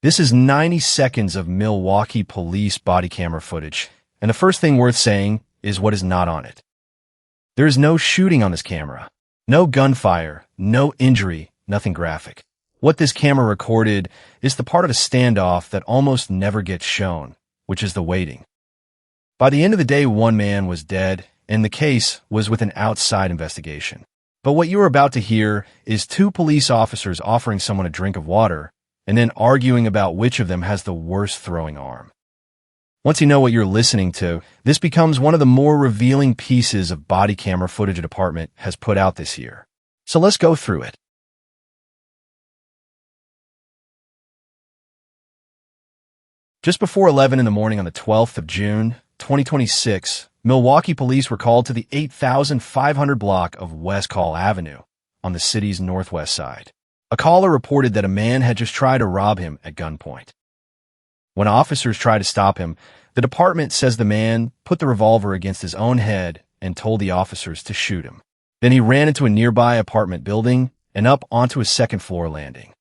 This is 90 seconds of Milwaukee police body camera footage, and the first thing worth saying is what is not on it. There is no shooting on this camera, no gunfire, no injury, nothing graphic. What this camera recorded is the part of a standoff that almost never gets shown, which is the waiting. By the end of the day, one man was dead, and the case was with an outside investigation. But what you are about to hear is two police officers offering someone a drink of water and then arguing about which of them has the worst throwing arm. Once you know what you're listening to, this becomes one of the more revealing pieces of body camera footage a department has put out this year. So let's go through it. Just before 11 in the morning on the 12th of June, 2026, Milwaukee police were called to the 8,500 block of West Kaul Avenue on the city's northwest side. A caller reported that a man had just tried to rob him at gunpoint. When officers tried to stop him, the department says the man put the revolver against his own head and told the officers to shoot him. Then he ran into a nearby apartment building and up onto a second-floor landing.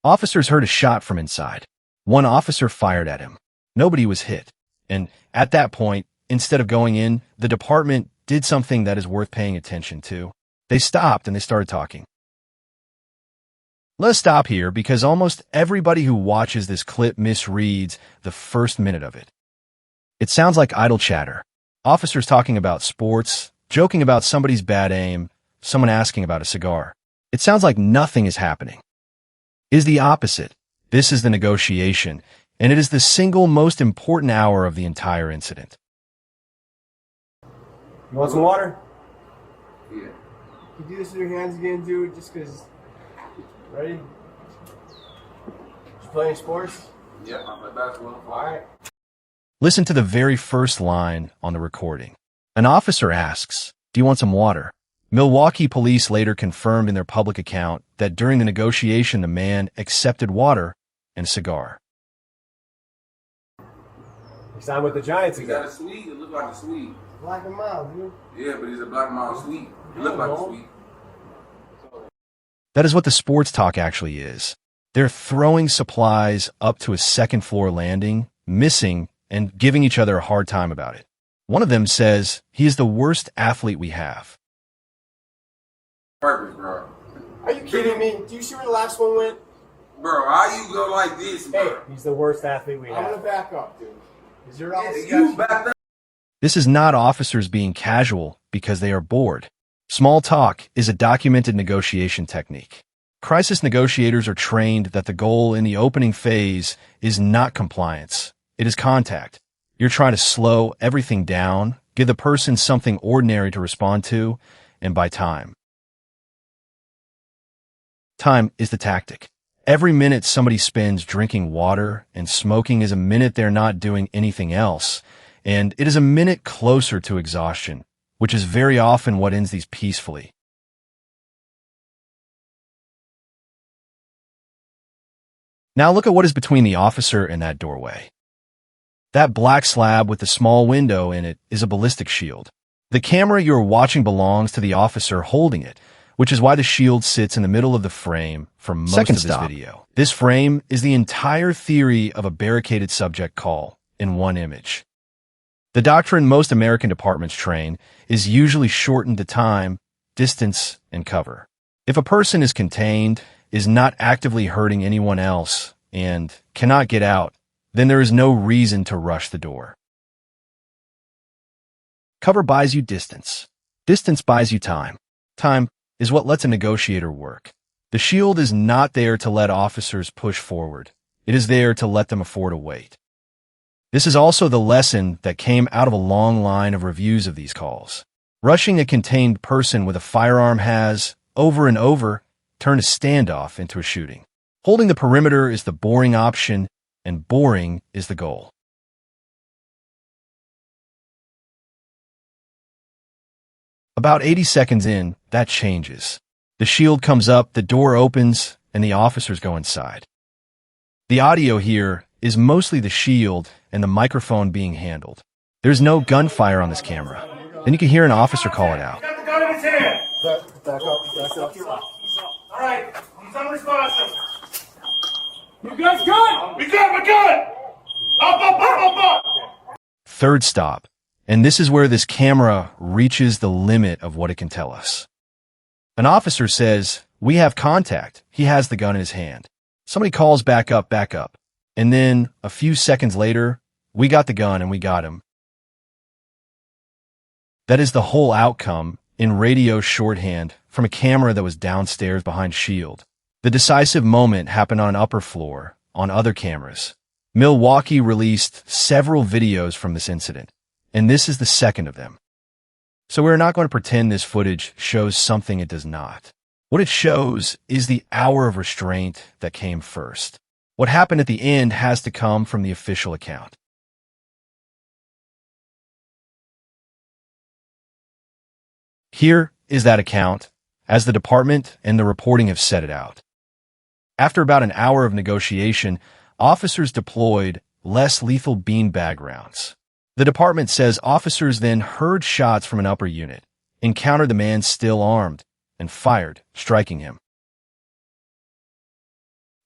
Officers heard a shot from inside. One officer fired at him. Nobody was hit. And at that point, instead of going in, the department did something that is worth paying attention to. They stopped and they started talking. Let's stop here because almost everybody who watches this clip misreads the first minute of it. It sounds like idle chatter. Officers talking about sports, joking about somebody's bad aim, someone asking about a cigar. It sounds like nothing is happening. It is the opposite. This is the negotiation, and it is the single most important hour of the entire incident. You want some water? Yeah. You do this with your hands again, dude, just because. Ready? You playing sports? Yeah, I play basketball. Alright. Listen to the very first line on the recording. An officer asks, "Do you want some water?" Milwaukee police later confirmed in their public account that during the negotiation the man accepted water and a cigar. You signed with the Giants He again. got a Swede. It looked like a Swede. Black and mild, dude. Yeah, but he's a black mile Swede. It looked like a Swede. That is what the sports talk actually is. They're throwing supplies up to a second-floor landing, missing, and giving each other a hard time about it. One of them says he is the worst athlete we have. Purpose, bro. Are you kidding me? Do you see where the last one went? Bro, how you go like this, bro? Hey, he's the worst athlete we have. I'm gonna back up, dude. Is your You back up. This is not officers being casual because they are bored. Small talk is a documented negotiation technique. Crisis negotiators are trained that the goal in the opening phase is not compliance. It is contact. You're trying to slow everything down, give the person something ordinary to respond to, and buy time. Time is the tactic. Every minute somebody spends drinking water and smoking is a minute they're not doing anything else, and it is a minute closer to exhaustion, which is very often what ends these peacefully. Now look at what is between the officer and that doorway. That black slab with the small window in it is a ballistic shield. The camera you're watching belongs to the officer holding it, which is why the shield sits in the middle of the frame for most of this video. This frame is the entire theory of a barricaded subject call in one image. The doctrine most American departments train is usually shortened to time, distance, and cover. If a person is contained, is not actively hurting anyone else, and cannot get out, then there is no reason to rush the door. Cover buys you distance. Distance buys you time. Time is what lets a negotiator work. The shield is not there to let officers push forward. It is there to let them afford to wait. This is also the lesson that came out of a long line of reviews of these calls. Rushing a contained person with a firearm has, over and over, turned a standoff into a shooting. Holding the perimeter is the boring option, and boring is the goal. About 80 seconds in, that changes. The shield comes up, the door opens, and the officers go inside. The audio here is mostly the shield and the microphone being handled. There's no gunfire on this camera. Then you can hear an officer call it out. Got the gun in his hand. Back up. All right, he's unresponsive. You guys good? We good, we're good! Up! Third stop. And this is where this camera reaches the limit of what it can tell us. An officer says, "We have contact." He has the gun in his hand. Somebody calls, back up. And then, a few seconds later, "We got the gun and we got him." That is the whole outcome in radio shorthand from a camera that was downstairs behind shield. The decisive moment happened on an upper floor, on other cameras. Milwaukee released several videos from this incident, and this is the second of them. So we're not going to pretend this footage shows something it does not. What it shows is the hour of restraint that came first. What happened at the end has to come from the official account. Here is that account, as the department and the reporting have set it out. After about an hour of negotiation, officers deployed less lethal beanbag rounds. The department says officers then heard shots from an upper unit, encountered the man still armed, and fired, striking him.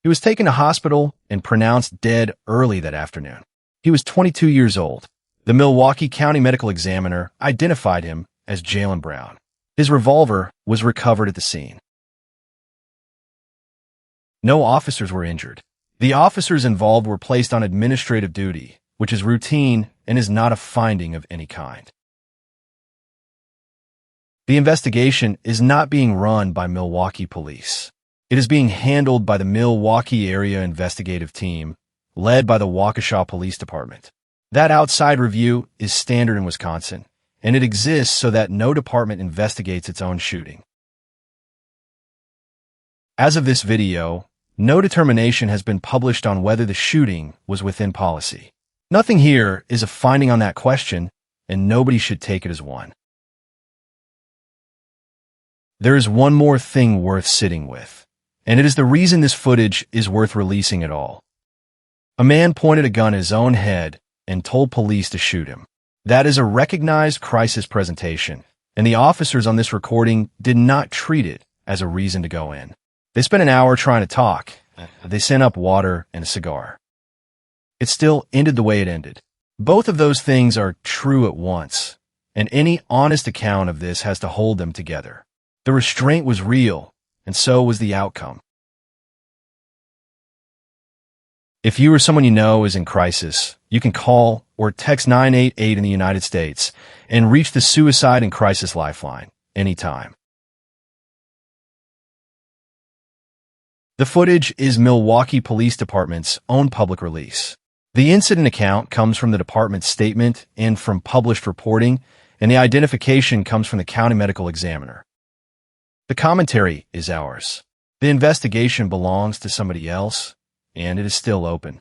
He was taken to hospital and pronounced dead early that afternoon. He was 22 years old. The Milwaukee County Medical Examiner identified him as Jalen Brown. His revolver was recovered at the scene. No officers were injured. The officers involved were placed on administrative duty, which is routine and is not a finding of any kind. The investigation is not being run by Milwaukee police. It is being handled by the Milwaukee Area Investigative Team, led by the Waukesha Police Department. That outside review is standard in Wisconsin, and it exists so that no department investigates its own shooting. As of this video, no determination has been published on whether the shooting was within policy. Nothing here is a finding on that question, and nobody should take it as one. There is one more thing worth sitting with, and it is the reason this footage is worth releasing at all. A man pointed a gun at his own head and told police to shoot him. That is a recognized crisis presentation, and the officers on this recording did not treat it as a reason to go in. They spent an hour trying to talk. They sent up water and a cigar. It still ended the way it ended. Both of those things are true at once, and any honest account of this has to hold them together. The restraint was real, and so was the outcome. If you or someone you know is in crisis, you can call or text 988 in the United States and reach the Suicide and Crisis Lifeline anytime. The footage is Milwaukee Police Department's own public release. The incident account comes from the department's statement and from published reporting, and the identification comes from the county medical examiner. The commentary is ours. The investigation belongs to somebody else, and it is still open.